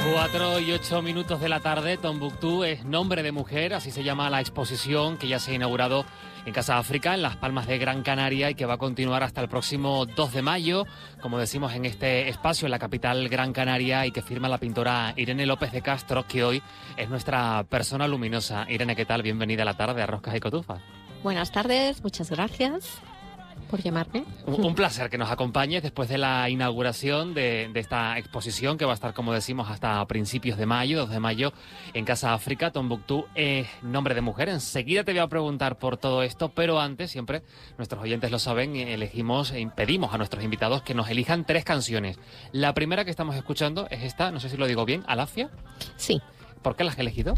4:08 de la tarde, Tombuctú es nombre de mujer, así se llama la exposición que ya se ha inaugurado en Casa África, en Las Palmas de Gran Canaria, y que va a continuar hasta el próximo 2 de mayo, como decimos, en este espacio, en la capital Gran Canaria, y que firma la pintora Irene López de Castro, que hoy es nuestra persona luminosa. Irene, ¿qué tal? Bienvenida a la tarde a Roscas y Cotufas. Buenas tardes, muchas gracias por llamarme. Un placer que nos acompañes después de la inauguración de esta exposición que va a estar, como decimos, hasta principios de mayo, 2 de mayo, en Casa África. Tombuctú es nombre de mujer. Enseguida te voy a preguntar por todo esto, pero antes, siempre, nuestros oyentes lo saben, elegimos e pedimos a nuestros invitados que nos elijan 3 canciones. La primera que estamos escuchando es esta, no sé si lo digo bien, Alafia. Sí. ¿Por qué la has elegido?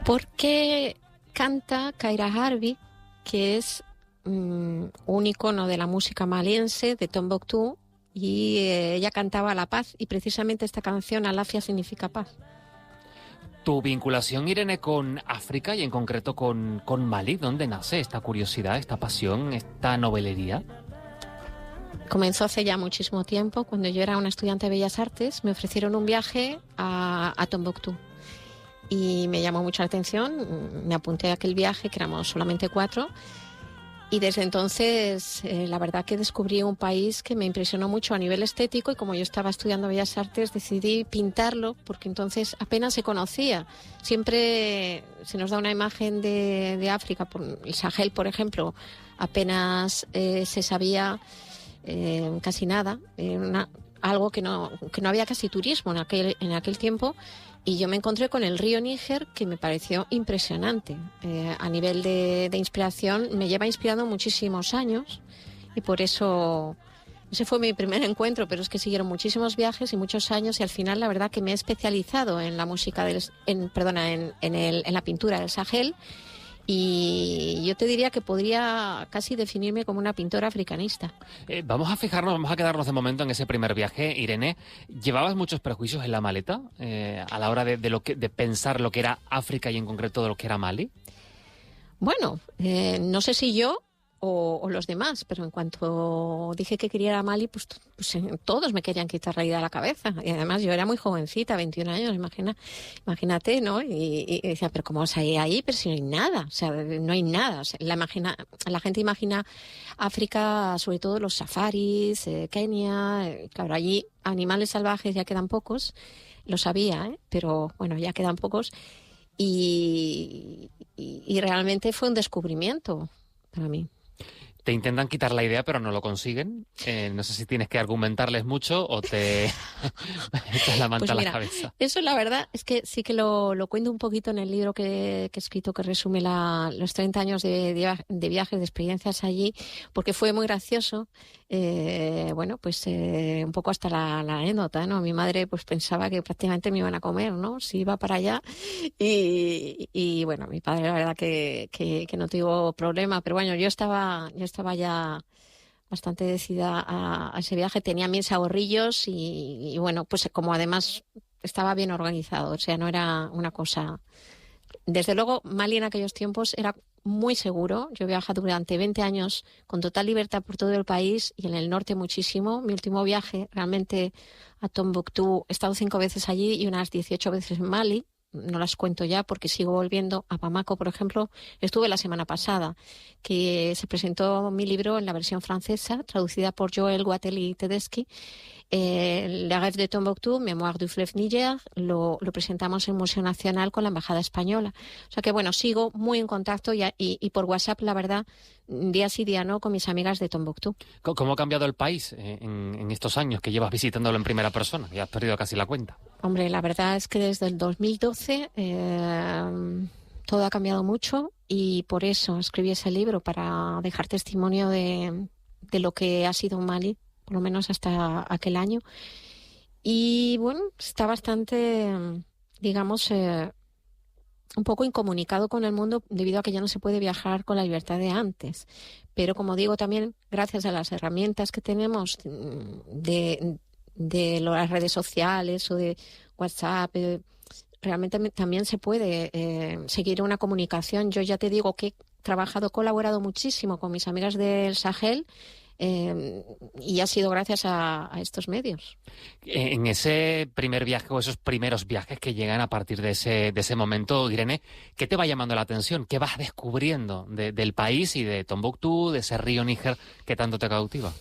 Porque canta Kyra Harvey, que es un icono de la música maliense, de Tombuctú, y ella cantaba la paz, y precisamente esta canción, Alafia, significa paz. Tu vinculación, Irene, con África y en concreto con Mali, ¿dónde nace esta curiosidad, esta pasión, esta novelería? Comenzó hace ya muchísimo tiempo. Cuando yo era una estudiante de Bellas Artes, me ofrecieron un viaje a Tombuctú. Y me llamó mucho la atención, me apunté a aquel viaje, que éramos solamente 4, y desde entonces la verdad que descubrí un país que me impresionó mucho a nivel estético, y como yo estaba estudiando Bellas Artes decidí pintarlo, porque entonces apenas se conocía. Siempre se nos da una imagen de África, por el Sahel, por ejemplo, apenas se sabía casi nada, algo que no había casi turismo en aquel tiempo. Y yo me encontré con el río Níger, que me pareció impresionante. A nivel de inspiración, me lleva inspirando muchísimos años, y por eso ese fue mi primer encuentro, pero es que siguieron muchísimos viajes y muchos años, y al final la verdad que me he especializado en la música, en la pintura del Sahel, y yo te diría que podría casi definirme como una pintora africanista. Vamos a quedarnos de momento en ese primer viaje, Irene. ¿Llevabas muchos prejuicios en la maleta a la hora de pensar lo que era África y en concreto de lo que era Mali? Bueno, no sé si yo o los demás, pero en cuanto dije que quería ir a Mali, pues todos me querían quitar la idea de la cabeza. Y además yo era muy jovencita, 21 años, imagínate, ¿no? Y decía, pero ¿cómo vas a ir ahí? Pero si no hay nada, o sea, no hay nada. O sea, la gente imagina África, sobre todo los safaris, Kenia, claro, allí animales salvajes ya quedan pocos, lo sabía, pero bueno, ya quedan pocos. Y realmente fue un descubrimiento para mí. Te intentan quitar la idea, pero no lo consiguen. No sé si tienes que argumentarles mucho o te echas la manta a la cabeza. Eso la verdad es que sí que lo cuento un poquito en el libro que he escrito, que resume los 30 años de viajes, de experiencias allí, porque fue muy gracioso. Un poco hasta la anécdota, ¿no? Mi madre pues pensaba que prácticamente me iban a comer, ¿no? Si iba para allá. Y bueno, mi padre la verdad que no tuvo problema, pero bueno, yo estaba ya bastante decidida a ese viaje. Tenía mis ahorrillos y bueno, pues como además estaba bien organizado, o sea, no era una cosa... Desde luego, Mali en aquellos tiempos era muy seguro. Yo he viajado durante 20 años con total libertad por todo el país, y en el norte muchísimo. Mi último viaje realmente a Tombuctú, he estado 5 veces allí y unas 18 veces en Mali. No las cuento ya porque sigo volviendo. A Bamako, por ejemplo, estuve la semana pasada, que se presentó mi libro en la versión francesa, traducida por Joël Guatteli Tedeschi. La Rêve de Tombuctú, Mémoire du Fleuve Niger, lo presentamos en el Museo Nacional con la Embajada Española. O sea que bueno, sigo muy en contacto y por WhatsApp, la verdad, día sí día no, con mis amigas de Tombuctú. ¿Cómo ha cambiado el país en estos años que llevas visitándolo en primera persona? Ya has perdido casi la cuenta. Hombre, la verdad es que desde el 2012 todo ha cambiado mucho, y por eso escribí ese libro, para dejar testimonio de lo que ha sido Mali, por lo menos hasta aquel año. Y bueno, está bastante, digamos, un poco incomunicado con el mundo debido a que ya no se puede viajar con la libertad de antes. Pero como digo, también gracias a las herramientas que tenemos de las redes sociales o de WhatsApp, realmente también se puede seguir una comunicación. Yo ya te digo que he colaborado muchísimo con mis amigas del Sahel, Y ha sido gracias a estos medios. En ese primer viaje o esos primeros viajes que llegan a partir de ese momento, Irene, ¿qué te va llamando la atención? ¿Qué vas descubriendo del país y de Tombuctú, de ese río Níger que tanto te cautiva?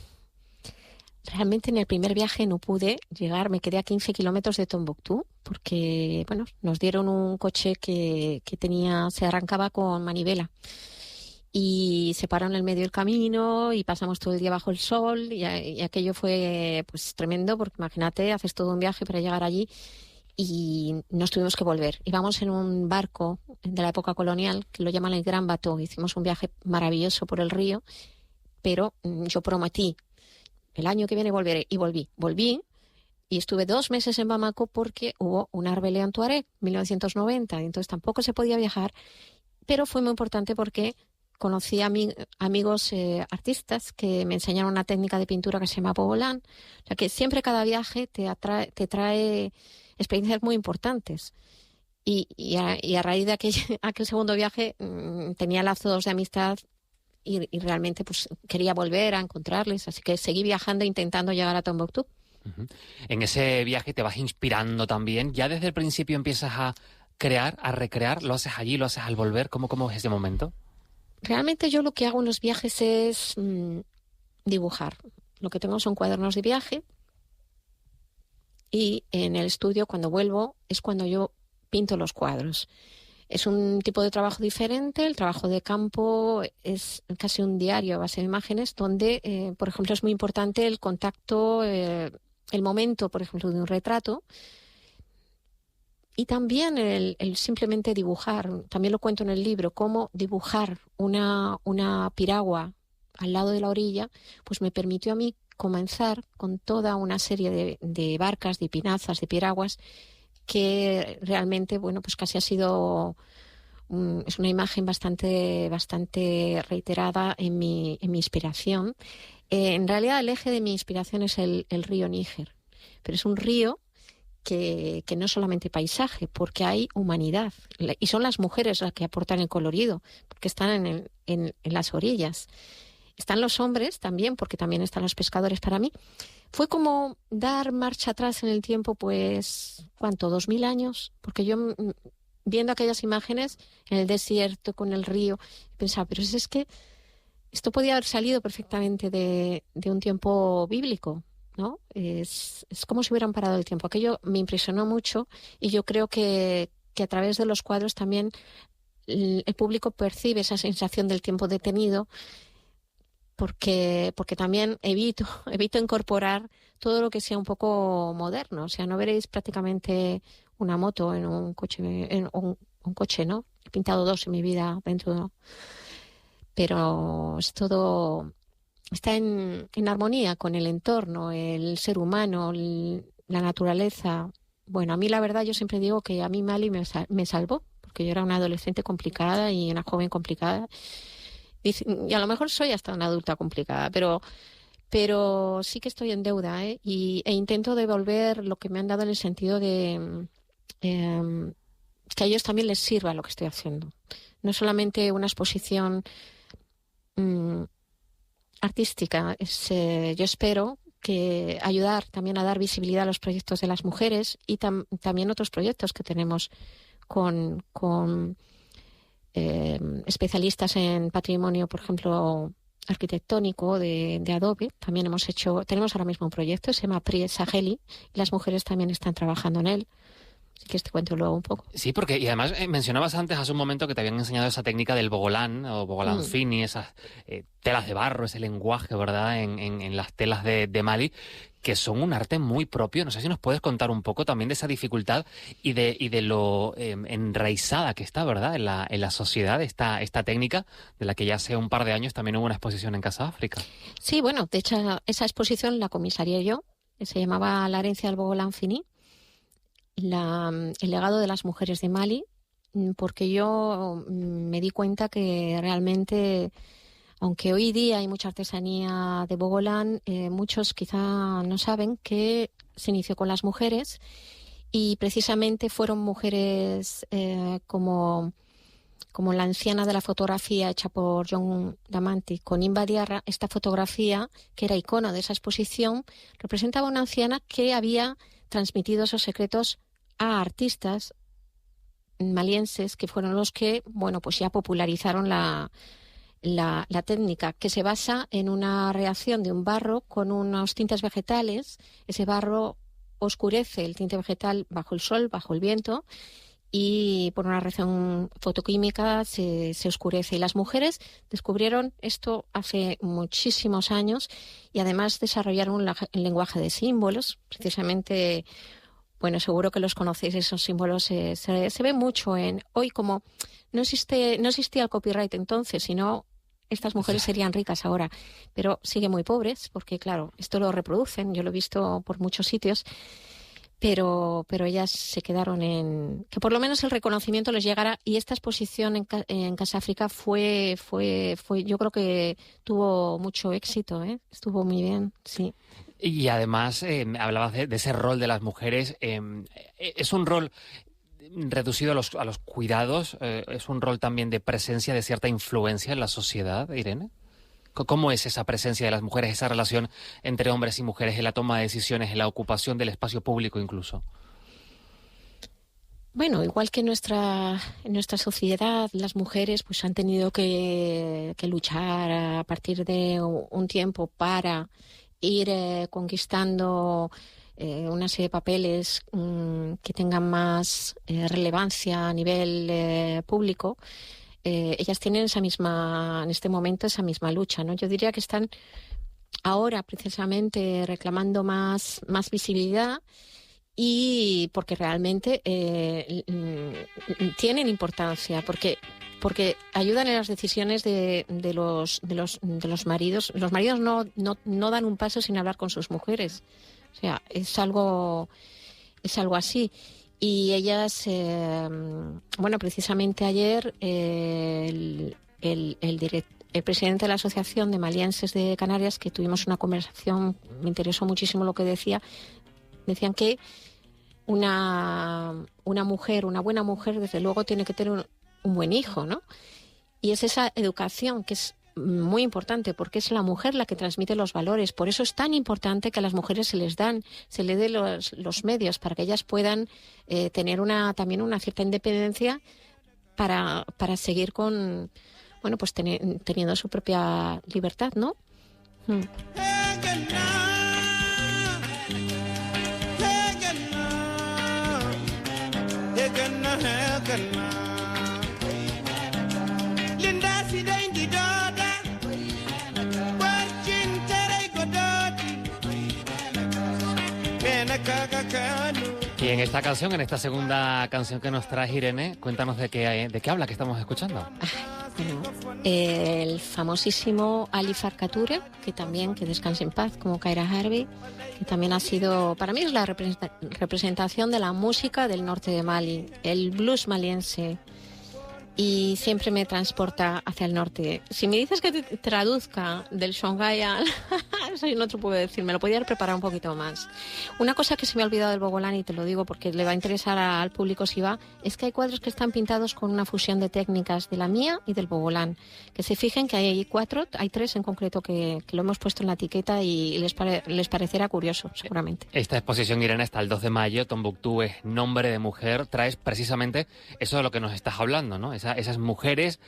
Realmente en el primer viaje no pude llegar, me quedé a 15 kilómetros de Tombuctú porque, bueno, nos dieron un coche que se arrancaba con manivela y se paró en el medio del camino y pasamos todo el día bajo el sol y aquello fue pues tremendo porque imagínate, haces todo un viaje para llegar allí y nos tuvimos que volver. Íbamos en un barco de la época colonial que lo llaman el Gran Bateau. Hicimos un viaje maravilloso por el río, pero yo prometí el año que viene volveré y volví y estuve 2 meses en Bamako porque hubo una rebelión tuareg, 1990, y entonces tampoco se podía viajar, pero fue muy importante porque conocí a amigos artistas que me enseñaron una técnica de pintura que se llama Bogolan, o sea que siempre cada viaje te trae experiencias muy importantes. Y a raíz de aquel segundo viaje tenía lazos de amistad y realmente pues quería volver a encontrarles, así que seguí viajando intentando llegar a Tombuctú. Uh-huh. En ese viaje te vas inspirando también, ya desde el principio empiezas a crear, a recrear, lo haces allí, lo haces al volver, ¿cómo es ese momento? Realmente yo lo que hago en los viajes es dibujar. Lo que tengo son cuadernos de viaje y en el estudio cuando vuelvo es cuando yo pinto los cuadros. Es un tipo de trabajo diferente. El trabajo de campo es casi un diario a base de imágenes donde, por ejemplo, es muy importante el contacto, el momento, por ejemplo, de un retrato y también el simplemente dibujar. También lo cuento en el libro, cómo dibujar una piragua al lado de la orilla, pues me permitió a mí comenzar con toda una serie de barcas, de pinazas, de piraguas que realmente, bueno, pues casi ha sido es una imagen bastante reiterada en mi inspiración. En realidad el eje de mi inspiración es el río Níger, pero es un río que no es solamente paisaje, porque hay humanidad y son las mujeres las que aportan el colorido, porque están en las orillas. Están los hombres también, porque también están los pescadores para mí. Fue como dar marcha atrás en el tiempo, pues, ¿cuánto? 2000 años, porque yo viendo aquellas imágenes en el desierto, con el río, pensaba, pero es que esto podía haber salido perfectamente de un tiempo bíblico, ¿no? Es como si hubieran parado el tiempo. Aquello me impresionó mucho y yo creo que a través de los cuadros también el público percibe esa sensación del tiempo detenido, porque también evito incorporar todo lo que sea un poco moderno. O sea, no veréis prácticamente una moto en un coche, un coche, ¿no? He pintado 2 en mi vida dentro, ¿no? Pero es todo, está en armonía con el entorno, el ser humano, la naturaleza. Bueno, a mí la verdad yo siempre digo que a mí Mali me salvó, porque yo era una adolescente complicada y una joven complicada. Y a lo mejor soy hasta una adulta complicada, pero sí que estoy en deuda, ¿eh? E intento devolver lo que me han dado en el sentido de que a ellos también les sirva lo que estoy haciendo. No solamente una exposición artística, yo espero que ayudar también a dar visibilidad a los proyectos de las mujeres y también otros proyectos que tenemos con especialistas en patrimonio, por ejemplo, arquitectónico de Adobe. También tenemos ahora mismo un proyecto, se llama Pri Saheli, y las mujeres también están trabajando en él. Así que te cuento luego un poco. Sí, porque y además mencionabas antes, hace un momento, que te habían enseñado esa técnica del Bogolán o Bogolán Fini, esas telas de barro, ese lenguaje, ¿verdad?, en las telas de Mali, que son un arte muy propio. No sé si nos puedes contar un poco también de esa dificultad y de lo enraizada que está, ¿verdad?, en la sociedad esta técnica, de la que ya hace un par de años también hubo una exposición en Casa África. Sí, bueno, de hecho esa exposición la comisarié yo, se llamaba La herencia del Bogolán Fini, el legado de las mujeres de Mali, porque yo me di cuenta que realmente, aunque hoy día hay mucha artesanía de Bogolán, muchos quizá no saben que se inició con las mujeres y precisamente fueron mujeres como como la anciana de la fotografía hecha por John Damanti con Inva Diarra, esta fotografía, que era icono de esa exposición, representaba a una anciana que había transmitido esos secretos a artistas malienses que fueron los que, bueno, pues ya popularizaron la técnica, que se basa en una reacción de un barro con unos tintes vegetales. Ese barro oscurece el tinte vegetal bajo el sol, bajo el viento, y por una reacción fotoquímica se oscurece. Y las mujeres descubrieron esto hace muchísimos años y además desarrollaron el lenguaje de símbolos. Precisamente, bueno, seguro que los conocéis, esos símbolos se ve mucho hoy, como no existía el copyright entonces, sino estas mujeres serían ricas ahora, pero siguen muy pobres porque, claro, esto lo reproducen. Yo lo he visto por muchos sitios. Pero ellas se quedaron en... que por lo menos el reconocimiento les llegara, y esta exposición en Casa África fue yo creo que tuvo mucho éxito, ¿eh? Estuvo muy bien, sí. Y además, hablabas de ese rol de las mujeres. Es un rol reducido a los cuidados, es un rol también de presencia, de cierta influencia en la sociedad, Irene. ¿Cómo es esa presencia de las mujeres, esa relación entre hombres y mujeres en la toma de decisiones, en la ocupación del espacio público incluso? Bueno, igual que en nuestra sociedad, las mujeres pues han tenido que luchar a partir de un tiempo para ir conquistando una serie de papeles que tengan más relevancia a nivel público. Ellas tienen en este momento esa misma lucha, ¿no? Yo diría que están ahora precisamente reclamando más visibilidad, y porque realmente tienen importancia, porque ayudan en las decisiones de los maridos. Los maridos no dan un paso sin hablar con sus mujeres. O sea, es algo así. Y ellas, bueno, precisamente ayer el presidente de la Asociación de Malienses de Canarias, que tuvimos una conversación, me interesó muchísimo lo que decían que una mujer, una buena mujer, desde luego tiene que tener un buen hijo, ¿no? Y es esa educación que es muy importante, porque es la mujer la que transmite los valores. Por eso es tan importante que a las mujeres se les dé los medios para que ellas puedan tener también una cierta independencia para seguir con, bueno, pues teniendo su propia libertad, ¿no? Y en esta canción, en esta segunda canción que nos trae Irene, cuéntanos de qué habla, que estamos escuchando. El famosísimo Ali Farka Touré, que descanse en paz, como Kyra Harvey, que también ha sido, para mí es la representación de la música del norte de Mali, el blues maliense, y siempre me transporta hacia el norte. Si me dices que te traduzca del Songhai al... Eso no te puedo decir, me lo podía haber preparado un poquito más. Una cosa que se me ha olvidado del Bogolán, y te lo digo porque le va a interesar al público si va, es que hay cuadros que están pintados con una fusión de técnicas de la mía y del Bogolán. Que se fijen que hay tres en concreto que lo hemos puesto en la etiqueta y les parecerá curioso, seguramente. Esta exposición, Irene, está el 2 de mayo, Tombuctú es nombre de mujer. Traes precisamente eso de lo que nos estás hablando, ¿no? Esas mujeres,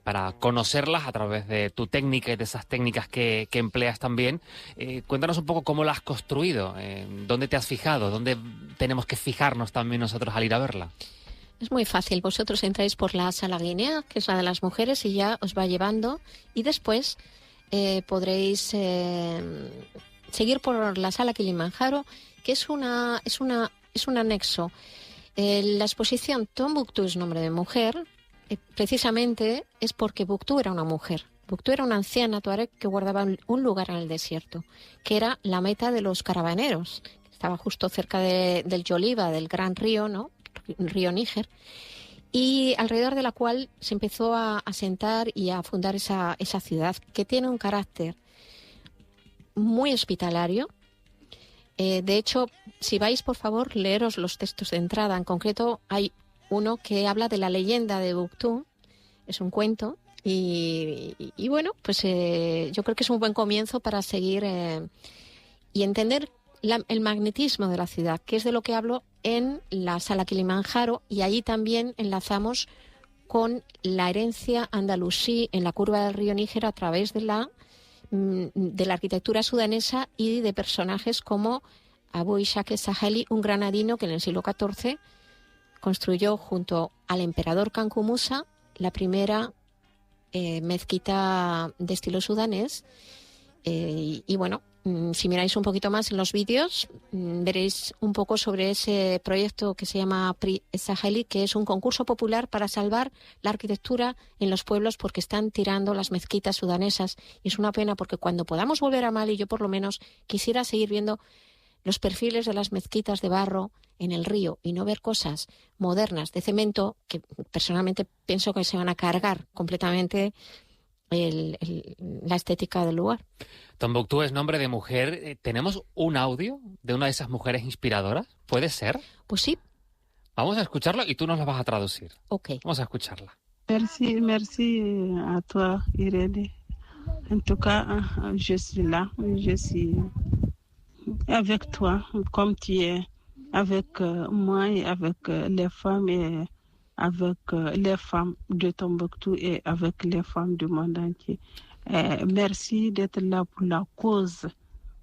para conocerlas a través de tu técnica y de esas técnicas que empleas también. Cuéntanos un poco cómo la has construido, dónde te has fijado, dónde tenemos que fijarnos también nosotros al ir a verla. Es muy fácil, vosotros entráis por la sala Guinea, que es la de las mujeres, y ya os va llevando, y después podréis seguir por la sala Kilimanjaro, que es un anexo. La exposición Tombuctú es nombre de mujer, precisamente es porque Buctú era una mujer. Buctú era una anciana tuareg que guardaba un lugar en el desierto, que era la meta de los caravaneros. Estaba justo cerca del Yoliba, del gran río, ¿no? Río Níger, y alrededor de la cual se empezó a asentar y a fundar esa ciudad, que tiene un carácter muy hospitalario. De hecho, si vais, por favor, leeros los textos de entrada. En concreto, hay uno que habla de la leyenda de Buctú, es un cuento y bueno, pues yo creo que es un buen comienzo para seguir y entender el magnetismo de la ciudad, que es de lo que hablo en la Sala Kilimanjaro, y allí también enlazamos con la herencia andalusí en la curva del río Níger a través de la arquitectura sudanesa y de personajes como Abu Ishaq Saheli, un granadino que en el siglo XIV construyó junto al emperador Kanku Musa la primera mezquita de estilo sudanés. Y bueno, si miráis un poquito más en los vídeos, veréis un poco sobre ese proyecto que se llama Prix Saheli, que es un concurso popular para salvar la arquitectura en los pueblos porque están tirando las mezquitas sudanesas. Y es una pena porque cuando podamos volver a Mali, yo por lo menos quisiera seguir viendo los perfiles de las mezquitas de barro en el río y no ver cosas modernas de cemento que personalmente pienso que se van a cargar completamente la estética del lugar. Tombuctú es nombre de mujer. ¿Tenemos un audio de una de esas mujeres inspiradoras? ¿Puede ser? Pues sí. Vamos a escucharlo y tú nos lo vas a traducir. Ok. Vamos a escucharla. Merci à toi, Irene. En tout cas, je suis là, je suis avec toi, comme tu es, avec moi et avec les femmes et avec les femmes de Tombouctou et avec les femmes du monde entier. Merci d'être là pour la cause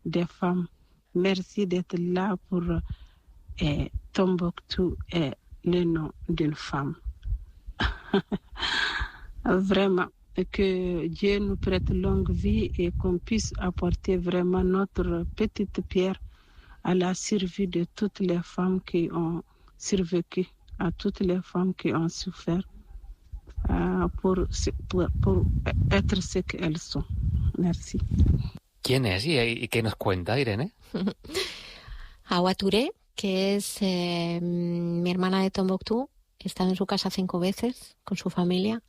des femmes. Merci d'être là pour Tombouctou est le nom d'une femme. Vraiment, que Dieu nous prête longue vie et qu'on puisse apporter vraiment notre petite pierre à la survie de toutes les femmes qui ont survécu, à toutes les femmes qui ont souffert pour être ce qu'elles sont. Merci. ¿Quién es y qué nos cuenta, Irene? Hawa Touré, que es mi hermana de Tombuctú. He estado en su casa 5 veces con su familia.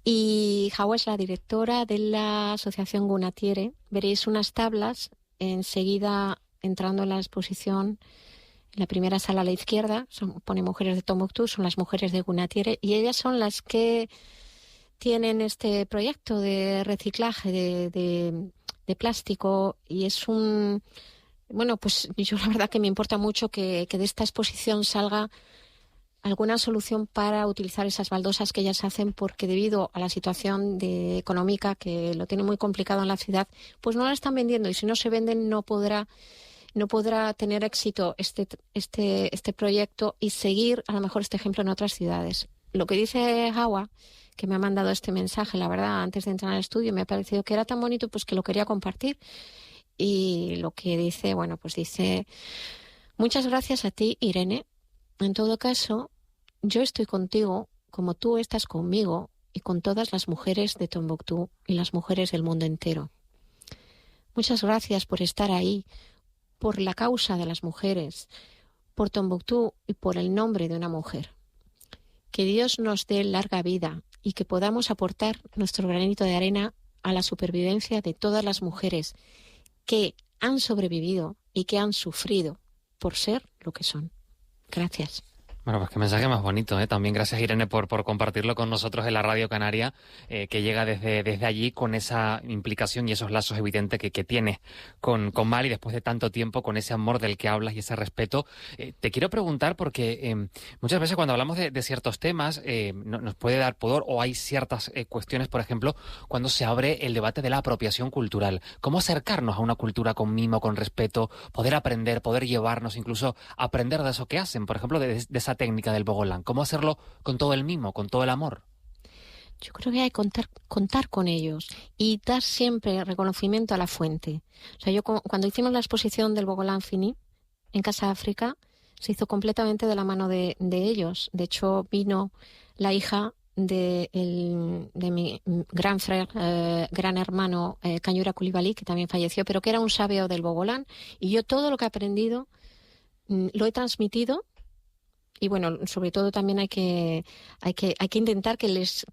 Y Hawa es la directora de la asociación Gunatiere. Veréis unas tablas enseguida entrando en la exposición. En la primera sala a la izquierda pone mujeres de Tombuctú, son las mujeres de Gunatiere, y ellas son las que tienen este proyecto de reciclaje de plástico. Y es un... Bueno, pues yo la verdad que me importa mucho que de esta exposición salga alguna solución para utilizar esas baldosas que ellas hacen, porque debido a la situación económica que lo tiene muy complicado en la ciudad, pues no la están vendiendo, y si no se venden no podrá tener éxito este proyecto y seguir a lo mejor este ejemplo en otras ciudades. Lo que dice Hawa, que me ha mandado este mensaje, la verdad, antes de entrar al estudio, me ha parecido que era tan bonito pues que lo quería compartir. Y lo que dice, bueno, pues dice: muchas gracias a ti, Irene. En todo caso, yo estoy contigo como tú estás conmigo y con todas las mujeres de Tombuctú y las mujeres del mundo entero. Muchas gracias por estar ahí, por la causa de las mujeres, por Tombuctú y por el nombre de una mujer. Que Dios nos dé larga vida y que podamos aportar nuestro granito de arena a la supervivencia de todas las mujeres que han sobrevivido y que han sufrido por ser lo que son. Gracias. Bueno, pues qué mensaje más bonito, ¿eh? También gracias, Irene, por compartirlo con nosotros en la Radio Canaria, que llega desde allí con esa implicación y esos lazos evidentes que tiene con Mali después de tanto tiempo, con ese amor del que hablas y ese respeto. Te quiero preguntar porque muchas veces cuando hablamos de ciertos temas nos puede dar pudor, o hay ciertas cuestiones, por ejemplo, cuando se abre el debate de la apropiación cultural. ¿Cómo acercarnos a una cultura con mimo, con respeto, poder aprender, poder llevarnos, incluso aprender de eso que hacen? Por ejemplo, de esa técnica del bogolán. ¿Cómo hacerlo con todo el mimo, con todo el amor? Yo creo que hay que contar con ellos y dar siempre reconocimiento a la fuente. O sea, yo cuando hicimos la exposición del Bogolán Fini en Casa África, se hizo completamente de la mano de ellos. De hecho, vino la hija de mi gran hermano Kanyura Koulibaly, que también falleció, pero que era un sabio del Bogolán. Y yo todo lo que he aprendido lo he transmitido. Y bueno, sobre todo también hay que intentar que les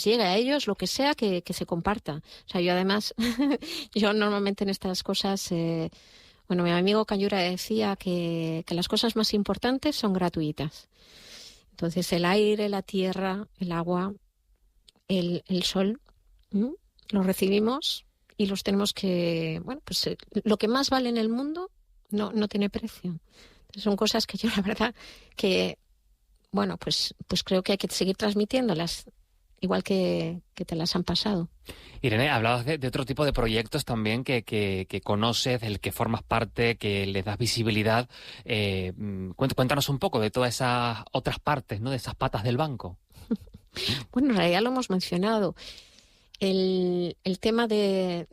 llegue a ellos lo que sea que se comparta. O sea, yo además, yo normalmente en estas cosas, mi amigo Kanyura decía que las cosas más importantes son gratuitas. Entonces el aire, la tierra, el agua el sol, lo recibimos y los tenemos que, bueno, pues lo que más vale en el mundo no tiene precio. Entonces, son cosas que yo la verdad que, bueno, pues creo que hay que seguir transmitiéndolas, igual que te las han pasado. Irene, hablabas de otro tipo de proyectos también que conoces, del que formas parte, que les das visibilidad. Cuéntanos un poco de todas esas otras partes, ¿no? De esas patas del banco. Bueno, en realidad lo hemos mencionado. El tema del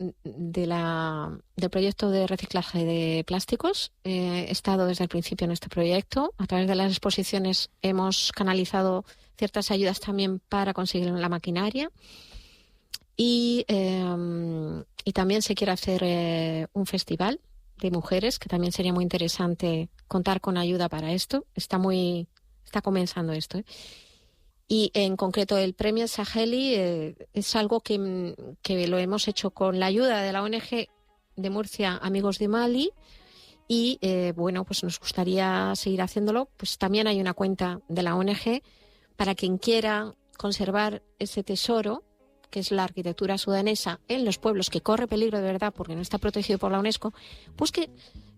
proyecto de reciclaje de plásticos, he estado desde el principio en este proyecto. A través de las exposiciones hemos canalizado ciertas ayudas también para conseguir la maquinaria. Y también se quiere hacer un festival de mujeres, que también sería muy interesante contar con ayuda para esto. Está comenzando esto, ¿eh? Y en concreto el premio Saheli es algo que lo hemos hecho con la ayuda de la ONG de Murcia, Amigos de Mali, y bueno, pues nos gustaría seguir haciéndolo. Pues también hay una cuenta de la ONG para quien quiera conservar ese tesoro, que es la arquitectura sudanesa en los pueblos, que corre peligro de verdad porque no está protegido por la UNESCO, pues que,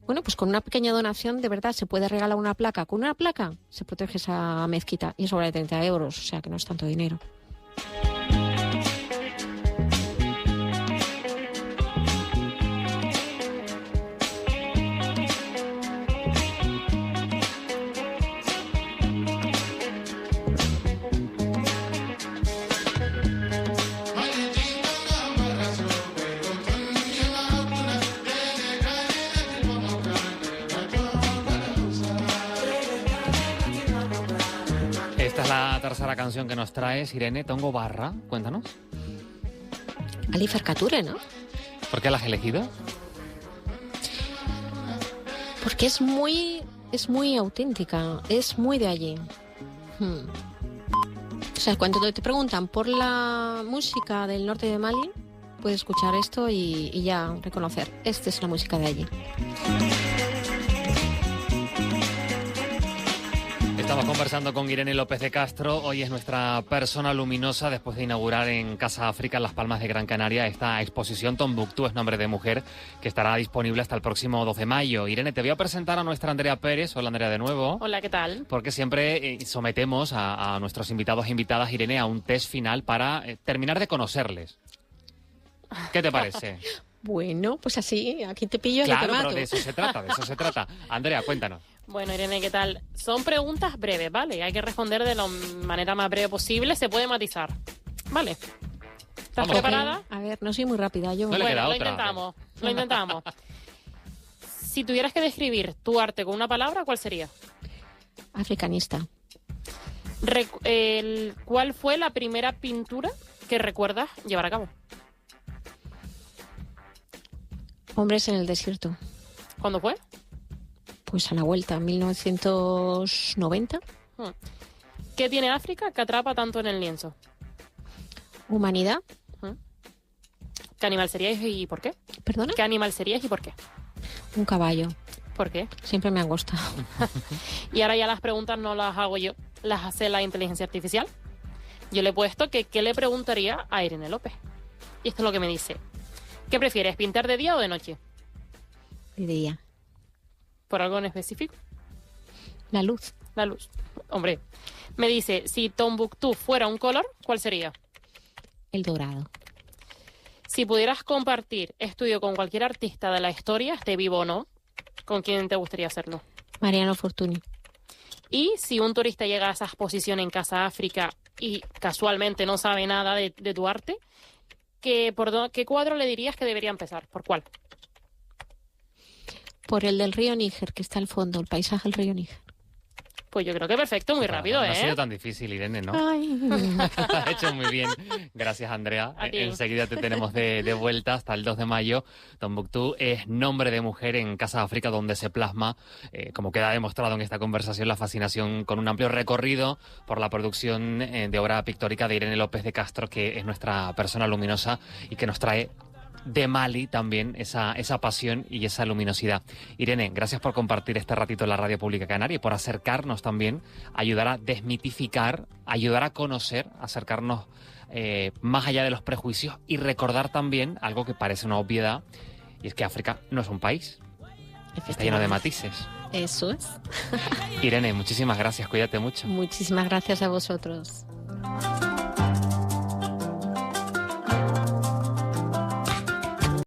bueno, pues con una pequeña donación de verdad se puede regalar una placa. Con una placa se protege esa mezquita y es sobre 30 euros, o sea que no es tanto dinero. Esta es la tercera canción que nos traes, Irene, Tongo Barra. Cuéntanos. Ali Farkature, ¿no? ¿Por qué la has elegido? Porque es muy auténtica, es muy de allí. O sea, cuando te preguntan por la música del norte de Mali, puedes escuchar esto y ya reconocer, esta es la música de allí. Estamos conversando con Irene López de Castro. Hoy es nuestra persona luminosa después de inaugurar en Casa África, en Las Palmas de Gran Canaria, esta exposición Tombuctú es nombre de mujer, que estará disponible hasta el próximo 12 de mayo. Irene, te voy a presentar a nuestra Andrea Pérez. Hola, Andrea, de nuevo. Hola, ¿qué tal? Porque siempre sometemos a nuestros invitados e invitadas, Irene, a un test final para terminar de conocerles. ¿Qué te parece? Bueno, pues así, aquí te pillo y claro, te mato. pero de eso se trata. Andrea, cuéntanos. Bueno, Irene, ¿qué tal? Son preguntas breves, ¿vale? Hay que responder de la manera más breve posible. Se puede matizar, ¿vale? ¿Estás Vamos. preparada? A ver, no soy muy rápida. Yo. No le queda otra. Lo intentamos. Si tuvieras que describir tu arte con una palabra, ¿cuál sería? Africanista. ¿Cuál fue la primera pintura que recuerdas llevar a cabo? Hombres en el desierto. ¿Cuándo fue? Pues a la vuelta, 1990. ¿Qué tiene África que atrapa tanto en el lienzo? Humanidad. ¿Qué animal seríais y por qué? ¿Perdona? ¿Qué animal seríais y por qué? Un caballo. ¿Por qué? Siempre me han gustado. Y ahora ya las preguntas no las hago yo, las hace la inteligencia artificial. Yo le he puesto que qué le preguntaría a Irene López. Y esto es lo que me dice. ¿Qué prefieres, pintar de día o de noche? De día. ¿Por algo en específico? La luz. La luz. Hombre, me dice, si Tombuctú fuera un color, ¿cuál sería? El dorado. Si pudieras compartir estudio con cualquier artista de la historia, esté vivo o no, ¿con quién te gustaría hacerlo? Mariano Fortuny. Y si un turista llega a esa exposición en Casa África y casualmente no sabe nada de tu arte, ¿qué cuadro le dirías que debería empezar? ¿Por cuál? Por el del río Níger, que está al fondo, el paisaje del río Níger. Pues yo creo que perfecto, muy rápido, No ¿eh? ha sido tan difícil, Irene, ¿no? Ay. Lo has hecho muy bien. Gracias, Andrea. A ti. Enseguida te tenemos de vuelta hasta el 2 de mayo. Tombuctú es nombre de mujer en Casa África, donde se plasma, como queda demostrado en esta conversación, la fascinación con un amplio recorrido por la producción de obra pictórica de Irene López de Castro, que es nuestra persona luminosa y que nos trae de Mali también esa pasión y esa luminosidad. Irene, gracias por compartir este ratito en la Radio Pública Canaria y por acercarnos también, ayudar a desmitificar, ayudar a conocer, acercarnos más allá de los prejuicios y recordar también algo que parece una obviedad, y es que África no es un país, está lleno de matices. Eso es. Irene, muchísimas gracias, cuídate mucho. Muchísimas gracias a vosotros.